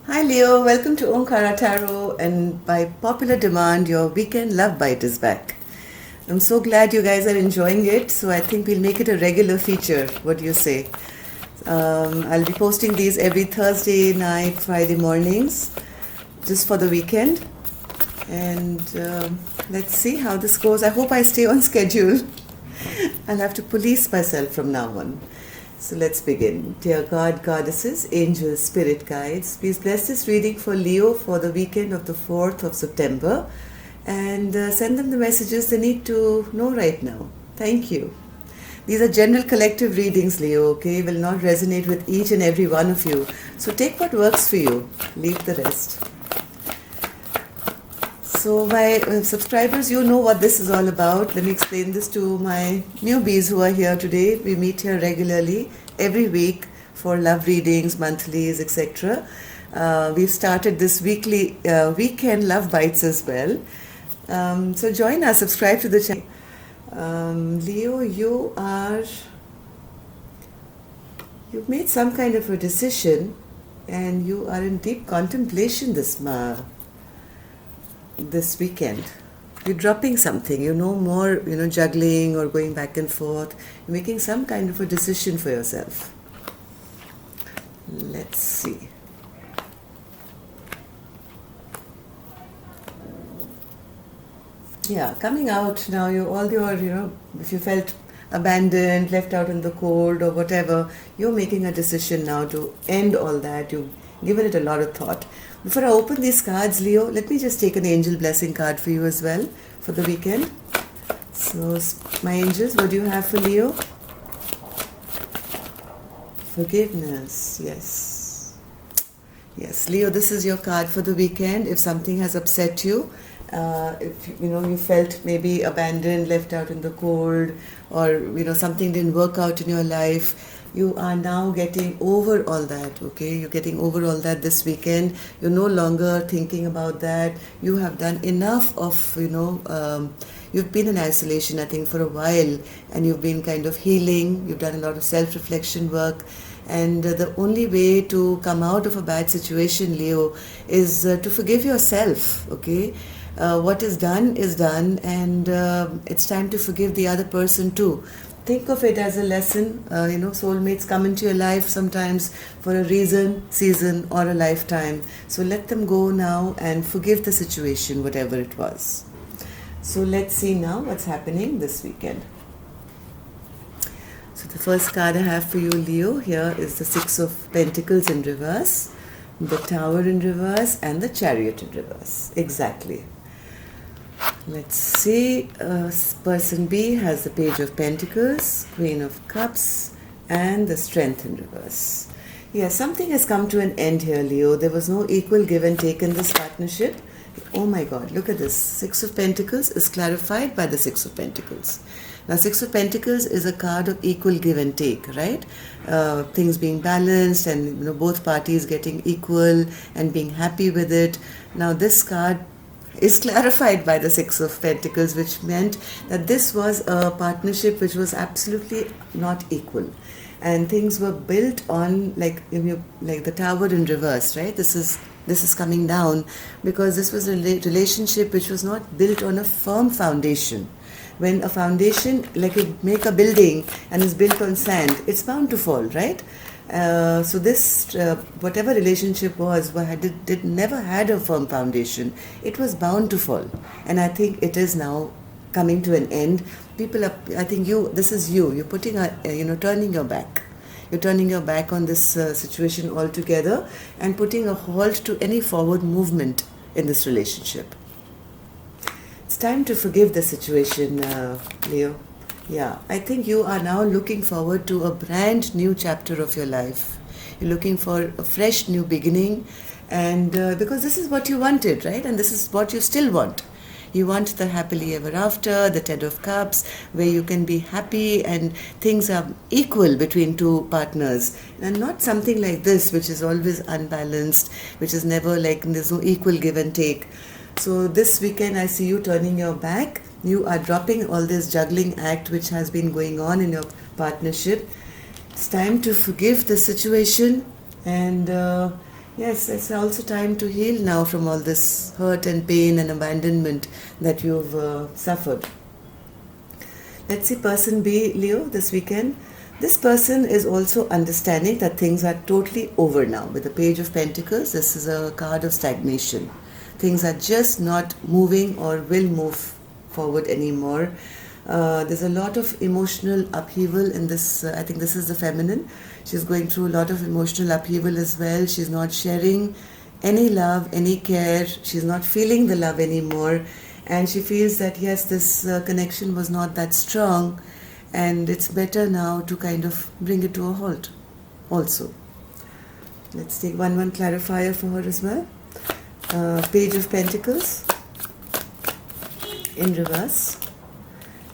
Hi Leo, welcome to Omkara Tarot, and by popular demand, your weekend love bite is back. I'm so glad you guys are enjoying it, so I think we'll make it a regular feature. What do you say? I'll be posting these every Thursday night, Friday mornings, just for the weekend. And let's see how this goes. I hope I stay on schedule. I'll have to police myself from now on. So let's begin. Dear God, Goddesses, Angels, Spirit Guides, please bless this reading for Leo for the weekend of the 4th of September and send them the messages they need to know right now. Thank you. These are general collective readings, Leo, okay? Will not resonate with each and every one of you. So take what works for you. Leave the rest. So my subscribers, you know what this is all about. Let me explain this to my newbies who are here today. We meet here regularly every week for love readings, monthlies, etc. We've started this weekly weekend love bites as well. So join us, subscribe to the channel. Leo, you've made some kind of a decision and you are in deep contemplation this weekend. You're dropping something, more, juggling or going back and forth. You're making some kind of a decision for yourself. Let's see. Yeah, coming out now, if you felt abandoned, left out in the cold or whatever, you're making a decision now to end all that. You've given it a lot of thought. Before I open these cards, Leo, let me just take an angel blessing card for you as well for the weekend. So, my angels, what do you have for Leo? Forgiveness, yes. Yes, Leo, this is your card for the weekend. If something has upset you, if you felt maybe abandoned, left out in the cold, or something didn't work out in your life, you are now getting over all that, okay? You're getting over all that this weekend. You're no longer thinking about that. You have done enough of, you've been in isolation, I think, for a while, and you've been kind of healing. You've done a lot of self-reflection work. And the only way to come out of a bad situation, Leo, is to forgive yourself, okay? What is done, and it's time to forgive the other person too. Think of it as a lesson. Soulmates come into your life sometimes for a reason, season, or a lifetime. So let them go now and forgive the situation, whatever it was. So let's see now what's happening this weekend. So the first card I have for you, Leo, here is the Six of Pentacles in reverse, the Tower in reverse, and the Chariot in reverse. Exactly. Let's see, person B has the Page of Pentacles, Queen of Cups, and the Strength in reverse. Yeah, something has come to an end here, Leo. There was no equal give and take in this partnership. Oh my God, look at this. Six of Pentacles is clarified by the Six of Pentacles. Now, Six of Pentacles is a card of equal give and take, right? Things being balanced and both parties getting equal and being happy with it. Now, this card is clarified by the Six of Pentacles, which meant that this was a partnership which was absolutely not equal, and things were built on like the Tower in reverse, right? This is coming down because this was a relationship which was not built on a firm foundation. When a foundation, like you make a building and is built on sand, it's bound to fall, right? So this, whatever relationship was, never had a firm foundation. It was bound to fall, and I think it is now coming to an end. This is you. You're putting turning your back. You're turning your back on this situation altogether and putting a halt to any forward movement in this relationship. It's time to forgive the situation, Leo. Yeah, I think you are now looking forward to a brand new chapter of your life. You're looking for a fresh new beginning, and because this is what you wanted, right? And this is what you still want. You want the happily ever after, the Ten of Cups, where you can be happy and things are equal between two partners, and not something like this, which is always unbalanced, which is never like there's no equal give and take. So this weekend I see you turning your back. You are dropping all this juggling act which has been going on in your partnership. It's time to forgive the situation and Yes, it's also time to heal now from all this hurt and pain and abandonment that you've suffered. Let's see person B, Leo, this weekend. This person is also understanding that things are totally over now. With the Page of Pentacles, this is a card of stagnation. Things are just not moving or will move forward anymore. There's a lot of emotional upheaval in this. I think this is the feminine. She's going through a lot of emotional upheaval as well. She's not sharing any love, any care. She's not feeling the love anymore. And she feels that yes, this connection was not that strong, and it's better now to kind of bring it to a halt also. Let's take one clarifier for her as well. Page of Pentacles in reverse.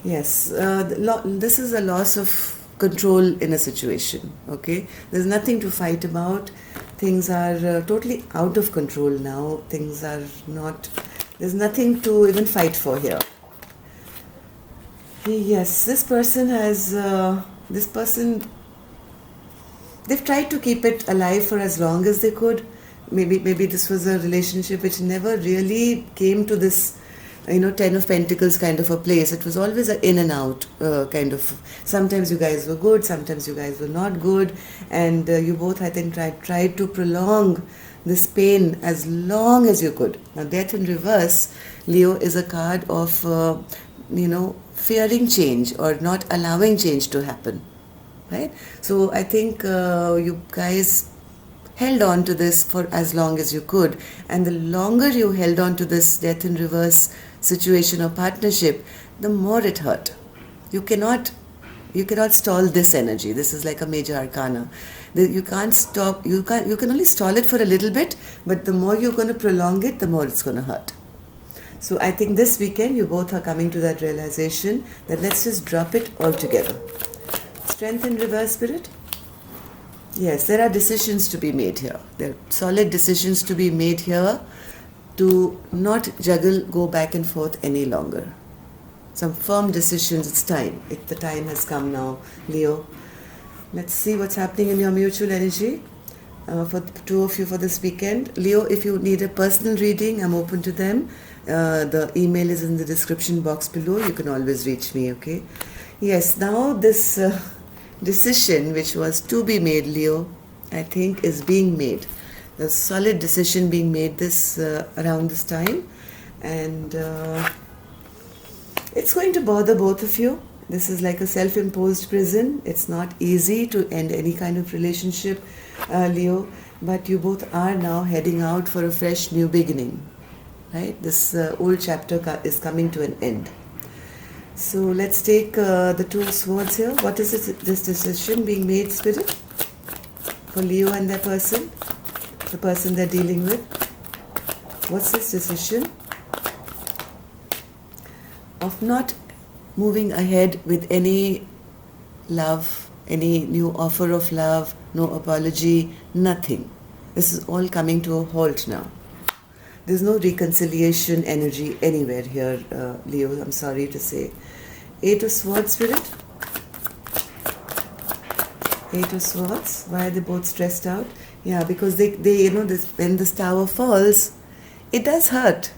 Yes, this is a loss of control in a situation, okay? There's nothing to fight about. Things are totally out of control now. Things are not, there's nothing to even fight for here. Yes, this person has, they've tried to keep it alive for as long as they could. Maybe this was a relationship which never really came to this, Ten of Pentacles kind of a place. It was always an in and out kind of. Sometimes you guys were good, sometimes you guys were not good, and you both, I think, tried to prolong this pain as long as you could. Now, Death in reverse, Leo, is a card of, fearing change or not allowing change to happen, right? So I think you guys held on to this for as long as you could, and the longer you held on to this Death in reverse situation or partnership, the more it hurt. You cannot stall this energy. This is like a major arcana. You can't stop. You can only stall it for a little bit, but the more you're going to prolong it, the more it's going to hurt. So I think this weekend you both are coming to that realization that let's just drop it altogether. Strength in reverse, Spirit. Yes, there are decisions to be made here. There are solid decisions to be made here to not juggle, go back and forth any longer. Some firm decisions. It's time. The time has come now, Leo. Let's see what's happening in your mutual energy for the two of you for this weekend. Leo, if you need a personal reading, I'm open to them. The email is in the description box below. You can always reach me, okay? Yes, now this decision which was to be made, Leo, I think is being made. There's a solid decision being made this around this time, and it's going to bother both of you. This is like a self-imposed prison. It's not easy to end any kind of relationship, Leo, but you both are now heading out for a fresh new beginning, right? This old chapter is coming to an end. So let's take the Two of Swords here. What is this decision being made, Spirit, for Leo and their person, the person they're dealing with? What's this decision? Of not moving ahead with any love, any new offer of love, no apology, nothing. This is all coming to a halt now. There's no reconciliation energy anywhere here, Leo, I'm sorry to say. Eight of Swords, Spirit. Eight of Swords. Why are they both stressed out? Yeah, because they when this tower falls, it does hurt.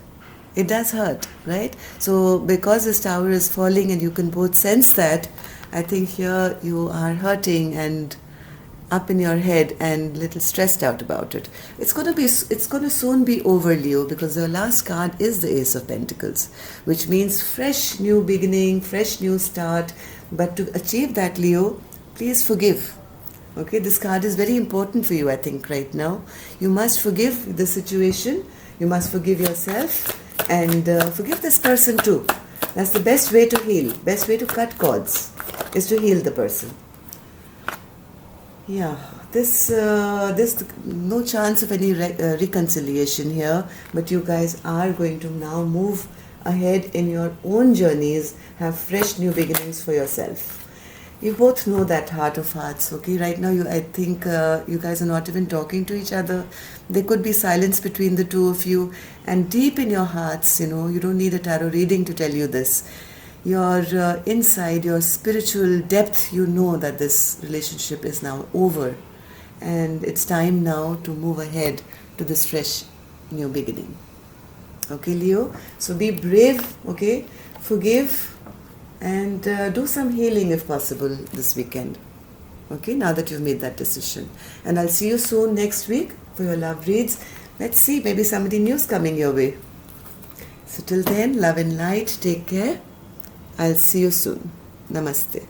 It does hurt, right? So because this tower is falling and you can both sense that, I think here you are hurting and up in your head and little stressed out about it. It's going to soon be over, Leo, because the last card is the Ace of Pentacles, which means fresh new beginning, fresh new start. But to achieve that, Leo, please forgive. Okay, this card is very important for you, I think, right now. You must forgive the situation. You must forgive yourself and forgive this person too. That's the best way to heal. Best way to cut cords is to heal the person. Yeah, there's no chance of any reconciliation here, but you guys are going to now move ahead in your own journeys, have fresh new beginnings for yourself. You both know that heart of hearts, okay? Right now, I think you guys are not even talking to each other. There could be silence between the two of you, and deep in your hearts, you don't need a tarot reading to tell you this. Your inside, your spiritual depth, you know that this relationship is now over and it's time now to move ahead to this fresh new beginning. Okay, Leo? So be brave, okay? Forgive and do some healing if possible this weekend. Okay, now that you've made that decision. And I'll see you soon next week for your love reads. Let's see, maybe somebody new's coming your way. So till then, love and light, take care. I'll see you soon. Namaste.